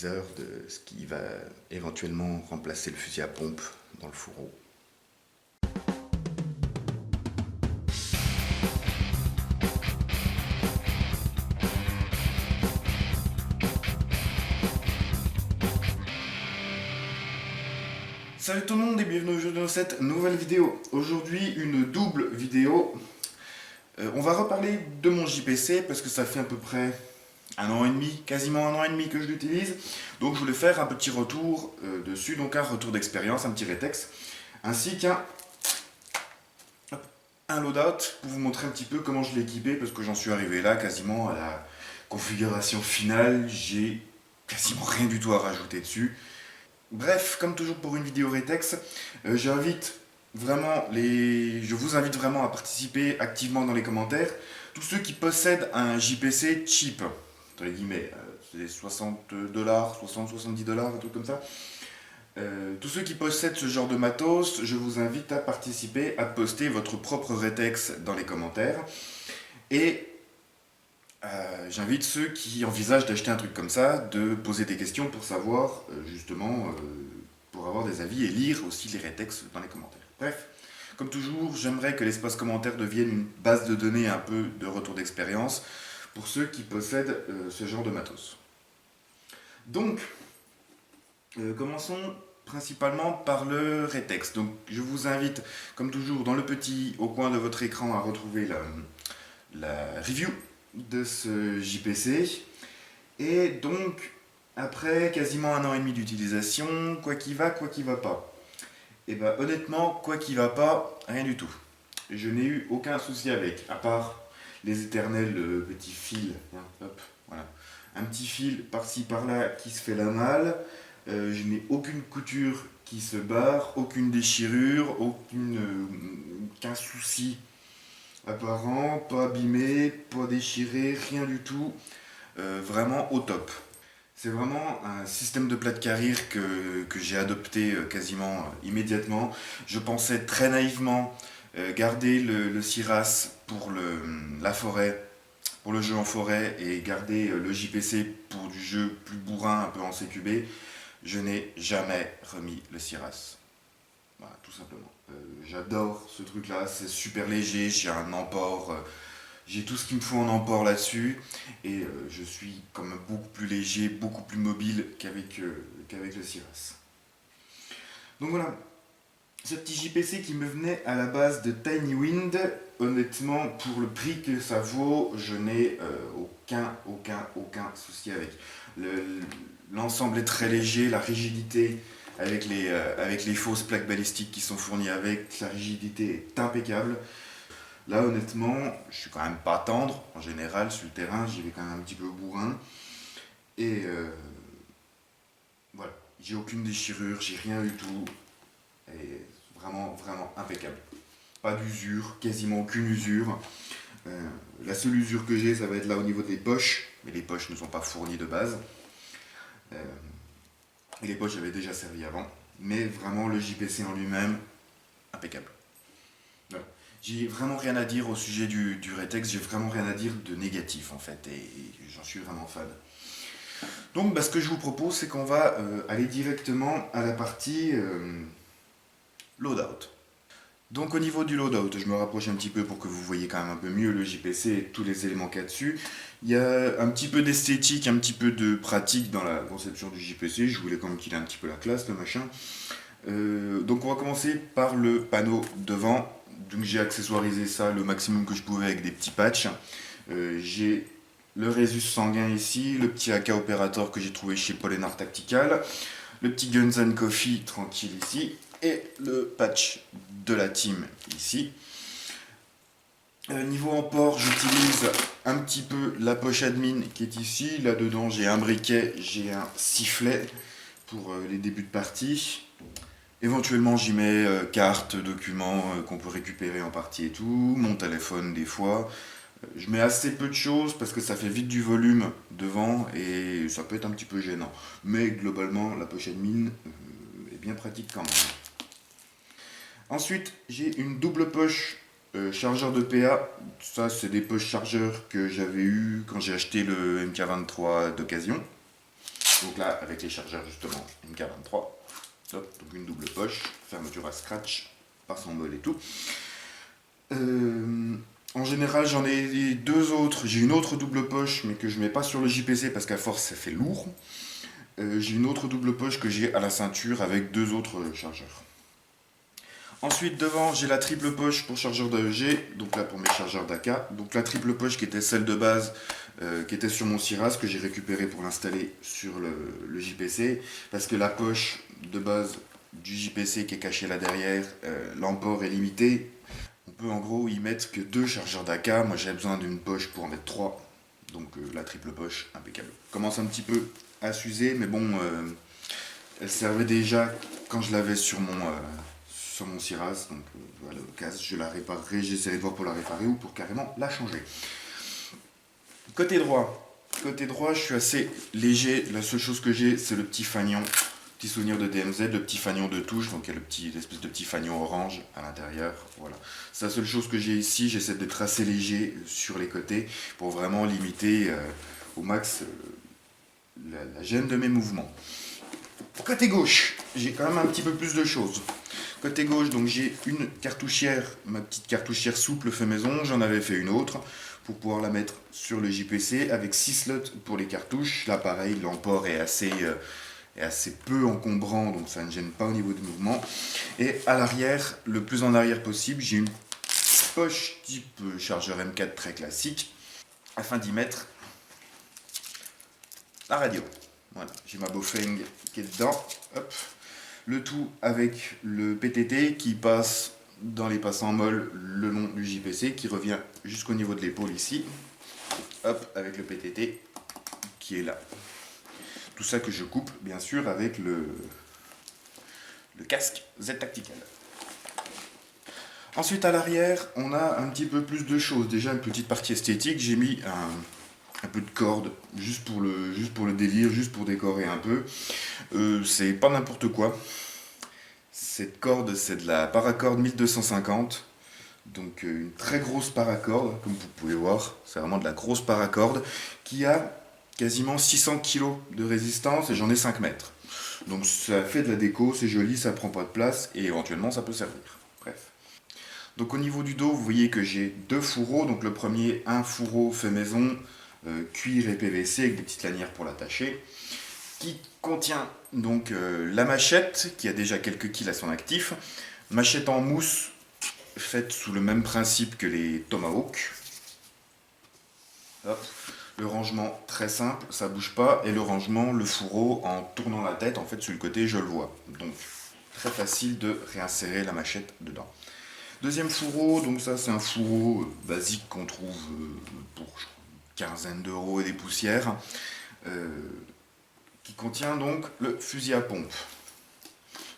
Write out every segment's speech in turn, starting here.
teaser de ce qui va éventuellement remplacer le fusil à pompe dans le fourreau. Salut tout le monde et bienvenue aujourd'hui dans cette nouvelle vidéo. Aujourd'hui une double vidéo. On va reparler de mon JPC parce que ça fait à peu près un an et demi, quasiment un an et demi que je l'utilise. Donc je voulais faire un petit retour dessus, donc un retour d'expérience, un petit rétex, ainsi qu'un loadout pour vous montrer un petit peu comment je l'ai équipé parce que j'en suis arrivé là quasiment à la configuration finale. J'ai quasiment rien du tout à rajouter dessus. Bref, comme toujours pour une vidéo rétex, je vous invite vraiment à participer activement dans les commentaires. Tous ceux qui possèdent un JPC cheap, entre les guillemets, c'est 60$, 60-70$, un truc comme ça. Tous ceux qui possèdent ce genre de matos, je vous invite à participer, à poster votre propre rétex dans les commentaires. Et j'invite ceux qui envisagent d'acheter un truc comme ça, de poser des questions pour savoir, pour avoir des avis et lire aussi les rétex dans les commentaires. Bref, comme toujours, j'aimerais que l'espace commentaire devienne une base de données un peu de retour d'expérience pour ceux qui possèdent ce genre de matos. Donc, commençons principalement par le rétex. Donc, je vous invite, comme toujours, dans le petit au coin de votre écran à retrouver la review de ce JPC. Et donc, après quasiment un an et demi d'utilisation, quoi qu'il va pas. Et ben honnêtement, quoi qu'il va pas, rien du tout. Je n'ai eu aucun souci avec, à part les éternels petits fils. Hop, voilà. Un petit fil par-ci par-là qui se fait la malle. Je n'ai aucune couture qui se barre, aucune déchirure, aucun souci apparent, pas abîmé, pas déchiré, rien du tout. Vraiment au top. C'est vraiment un système de plat de carrière que j'ai adopté quasiment immédiatement. Je pensais très naïvement garder le Siras pour la forêt, pour le jeu en forêt, et garder le JPC pour du jeu plus bourrin, un peu en CQB. Je n'ai jamais remis le Siras. Voilà, tout simplement. J'adore ce truc-là, c'est super léger, j'ai un emport, j'ai tout ce qu'il me faut en emport là-dessus, et je suis quand même beaucoup plus léger, beaucoup plus mobile qu'avec le Siras. Donc voilà, ce petit JPC qui me venait à la base de Tiny Wind, honnêtement, pour le prix que ça vaut, je n'ai aucun souci avec. L'ensemble est très léger, la rigidité avec les fausses plaques balistiques qui sont fournies avec, la rigidité est impeccable. Là honnêtement, je suis quand même pas tendre, en général sur le terrain j'y vais quand même un petit peu bourrin. Et voilà, j'ai aucune déchirure, j'ai rien du tout. Et vraiment impeccable. Pas d'usure, quasiment aucune usure. La seule usure que j'ai, ça va être là au niveau des poches, mais les poches ne sont pas fournies de base. Et les poches j'avais déjà servi avant. Mais vraiment le JPC en lui-même, impeccable. Voilà. J'ai vraiment rien à dire au sujet du rétex, j'ai vraiment rien à dire de négatif en fait, et j'en suis vraiment fan. Donc ce que je vous propose, c'est qu'on va aller directement à la partie loadout. Donc au niveau du loadout, je me rapproche un petit peu pour que vous voyez quand même un peu mieux le JPC et tous les éléments qu'il y a dessus. Il y a un petit peu d'esthétique, un petit peu de pratique dans la conception du JPC, je voulais quand même qu'il ait un petit peu la classe, le machin. Donc on va commencer par le panneau devant. Donc j'ai accessoirisé ça le maximum que je pouvais avec des petits patchs. J'ai le Rhesus sanguin ici, le petit AK Operator que j'ai trouvé chez Polenar Tactical, le petit Guns and Coffee tranquille ici, et le patch de la team ici. Niveau emport, j'utilise un petit peu la poche admin qui est ici. Là dedans j'ai un briquet, j'ai un sifflet pour les débuts de partie. Éventuellement j'y mets cartes, documents qu'on peut récupérer en partie et tout, mon téléphone des fois. Je mets assez peu de choses parce que ça fait vite du volume devant et ça peut être un petit peu gênant. Mais globalement la poche admin est bien pratique quand même. Ensuite j'ai une double poche chargeur de PA. Ça c'est des poches chargeurs que j'avais eu quand j'ai acheté le MK23 d'occasion. Donc là, avec les chargeurs justement, MK23. Hop, donc une double poche, fermeture à scratch, passe en molle et tout. En général, j'en ai deux autres. J'ai une autre double poche, mais que je mets pas sur le JPC parce qu'à force, ça fait lourd. J'ai une autre double poche que j'ai à la ceinture avec deux autres chargeurs. Ensuite, devant, j'ai la triple poche pour chargeur d'AEG, donc là pour mes chargeurs d'AK. Donc la triple poche qui était celle de base, qui était sur mon Siras, que j'ai récupéré pour l'installer sur le JPC, parce que la poche de base du JPC qui est cachée là derrière, l'emport est limité. On peut en gros y mettre que deux chargeurs d'AK. Moi j'ai besoin d'une poche pour en mettre trois, donc la triple poche, impeccable. Commence un petit peu à s'user, mais bon, elle servait déjà quand je l'avais sur mon Siras, donc voilà, au cas je la réparerai, j'essaierai de voir pour la réparer ou pour carrément la changer. Côté droit, je suis assez léger, la seule chose que j'ai c'est le petit fanion, petit souvenir de DMZ, le petit fanion de touche, donc il y a l'espèce de petit fanion orange à l'intérieur, voilà. C'est la seule chose que j'ai ici, j'essaie d'être assez léger sur les côtés pour vraiment limiter au max la gêne de mes mouvements. Côté gauche, j'ai quand même un petit peu plus de choses. Côté gauche, donc j'ai une cartouchière, ma petite cartouchière souple fait maison, j'en avais fait une autre pour pouvoir la mettre sur le JPC avec 6 slots pour les cartouches. Là pareil, l'emport est assez peu encombrant, donc ça ne gêne pas au niveau du mouvement. Et à l'arrière, le plus en arrière possible, j'ai une poche type chargeur M4 très classique afin d'y mettre la radio. Voilà, j'ai ma Baofeng qui est dedans. Hop. Le tout avec le PTT qui passe dans les passants molles le long du JPC, qui revient jusqu'au niveau de l'épaule ici. Hop, avec le PTT qui est là. Tout ça que je coupe bien sûr avec le casque Z Tactical. Ensuite à l'arrière, on a un petit peu plus de choses. Déjà une petite partie esthétique, j'ai mis un peu de corde, juste pour le délire, juste pour décorer un peu. C'est pas n'importe quoi. Cette corde, c'est de la Paracord 1250. Donc une très grosse paracorde, comme vous pouvez voir. C'est vraiment de la grosse paracorde qui a quasiment 600 kg de résistance et j'en ai 5 mètres. Donc ça fait de la déco, c'est joli, ça prend pas de place et éventuellement ça peut servir. Bref. Donc au niveau du dos, vous voyez que j'ai deux fourreaux. Donc le premier, un fourreau fait maison, cuir et PVC avec des petites lanières pour l'attacher, qui contient donc la machette qui a déjà quelques kills à son actif, machette en mousse faite sous le même principe que les Tomahawk. Hop. Le rangement très simple, ça bouge pas, et le rangement, le fourreau, en tournant la tête, en fait sur le côté je le vois, donc très facile de réinsérer la machette dedans. Deuxième fourreau, donc ça c'est un fourreau basique qu'on trouve pour une quinzaine d'euros et des poussières, qui contient donc le fusil à pompe.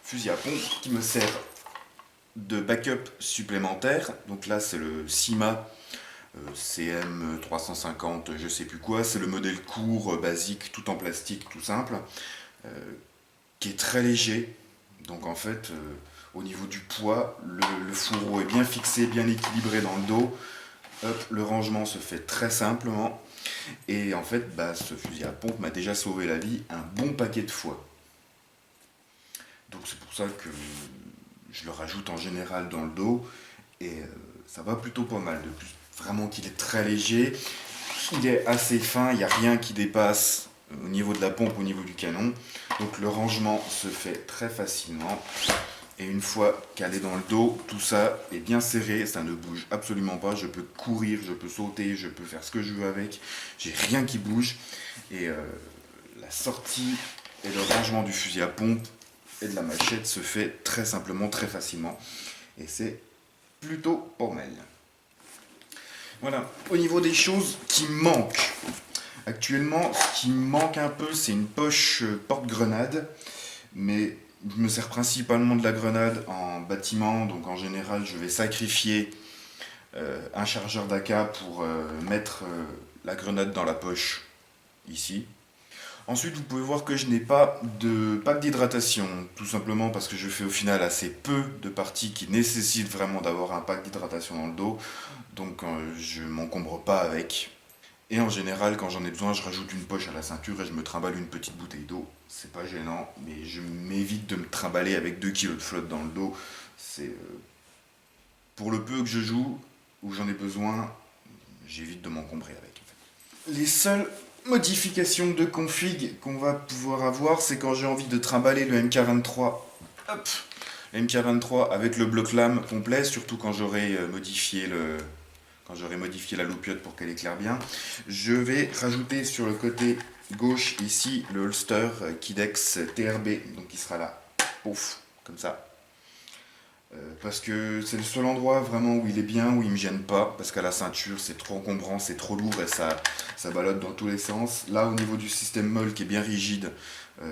Fusil à pompe qui me sert de backup supplémentaire. Donc là c'est le Cima CM350, je sais plus quoi, c'est le modèle court, basique, tout en plastique, tout simple, qui est très léger. Donc en fait, au niveau du poids, le fourreau est bien fixé, bien équilibré dans le dos. Hop, le rangement se fait très simplement. Et en fait, ce fusil à pompe m'a déjà sauvé la vie un bon paquet de fois. Donc c'est pour ça que je le rajoute en général dans le dos. Et ça va plutôt pas mal. De plus, vraiment qu'il est très léger. Il est assez fin, il n'y a rien qui dépasse au niveau de la pompe, au niveau du canon. Donc le rangement se fait très facilement. Et une fois calé dans le dos, tout ça est bien serré, ça ne bouge absolument pas. Je peux courir, je peux sauter, je peux faire ce que je veux avec. J'ai rien qui bouge. Et la sortie et le rangement du fusil à pompe et de la machette se fait très simplement, très facilement. Et c'est plutôt pas mal. Voilà, au niveau des choses qui manquent. Actuellement, ce qui me manque un peu, c'est une poche porte-grenade. Mais je me sers principalement de la grenade en bâtiment, donc en général je vais sacrifier un chargeur d'AK pour mettre la grenade dans la poche ici. Ensuite vous pouvez voir que je n'ai pas de pack d'hydratation, tout simplement parce que je fais au final assez peu de parties qui nécessitent vraiment d'avoir un pack d'hydratation dans le dos, donc je m'encombre pas avec. Et en général, quand j'en ai besoin, je rajoute une poche à la ceinture et je me trimballe une petite bouteille d'eau. C'est pas gênant, mais je m'évite de me trimballer avec 2 kilos de flotte dans le dos. C'est pour le peu que je joue, où j'en ai besoin, j'évite de m'encombrer avec. En fait. Les seules modifications de config qu'on va pouvoir avoir, c'est quand j'ai envie de trimballer le MK23. Hop, le MK23 avec le bloc lame complet, surtout quand j'aurai modifié la loupiote pour qu'elle éclaire bien. Je vais rajouter sur le côté gauche ici le holster Kidex TRB, donc il sera là, pouf, comme ça. Parce que c'est le seul endroit vraiment où il est bien, où il me gêne pas, parce qu'à la ceinture c'est trop encombrant, c'est trop lourd et ça ballotte dans tous les sens. Là au niveau du système molle qui est bien rigide,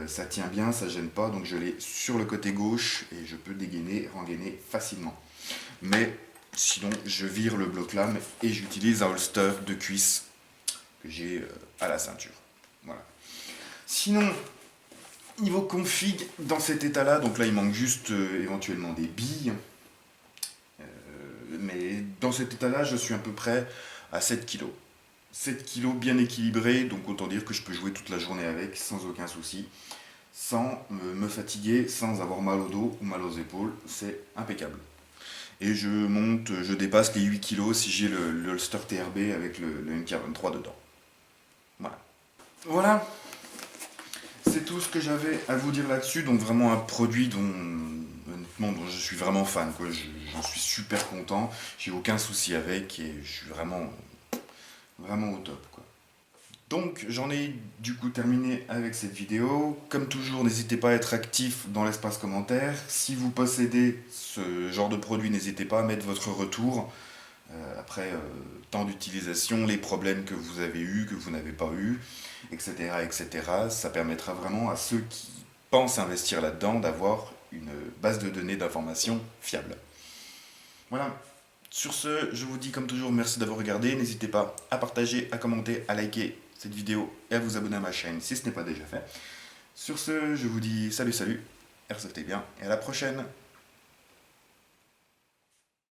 ça tient bien, ça gêne pas, donc je l'ai sur le côté gauche et je peux dégainer, rengainer facilement. Mais sinon je vire le bloc lame et j'utilise un holster de cuisse que j'ai à la ceinture. Voilà. Sinon, niveau config, dans cet état-là, donc là il manque juste éventuellement des billes, mais dans cet état-là je suis à peu près à 7 kg. 7 kg bien équilibré, donc autant dire que je peux jouer toute la journée avec sans aucun souci, sans me fatiguer, sans avoir mal au dos ou mal aux épaules, c'est impeccable. Et je dépasse les 8 kg si j'ai le holster TRB avec le MK23 dedans. Voilà. Voilà. C'est tout ce que j'avais à vous dire là-dessus, donc vraiment un produit honnêtement, dont je suis vraiment fan, quoi. J'en suis super content, j'ai aucun souci avec et je suis vraiment au top, quoi. Donc j'en ai du coup terminé avec cette vidéo. Comme toujours, n'hésitez pas à être actif dans l'espace commentaire. Si vous possédez ce genre de produit, n'hésitez pas à mettre votre retour. Après temps d'utilisation, les problèmes que vous avez eus, que vous n'avez pas eu, etc., etc. Ça permettra vraiment à ceux qui pensent investir là-dedans d'avoir une base de données d'informations fiable. Voilà. Sur ce, je vous dis comme toujours merci d'avoir regardé. N'hésitez pas à partager, à commenter, à liker cette vidéo et à vous abonner à ma chaîne si ce n'est pas déjà fait. Sur ce, je vous dis salut, airsoftez bien et à la prochaine.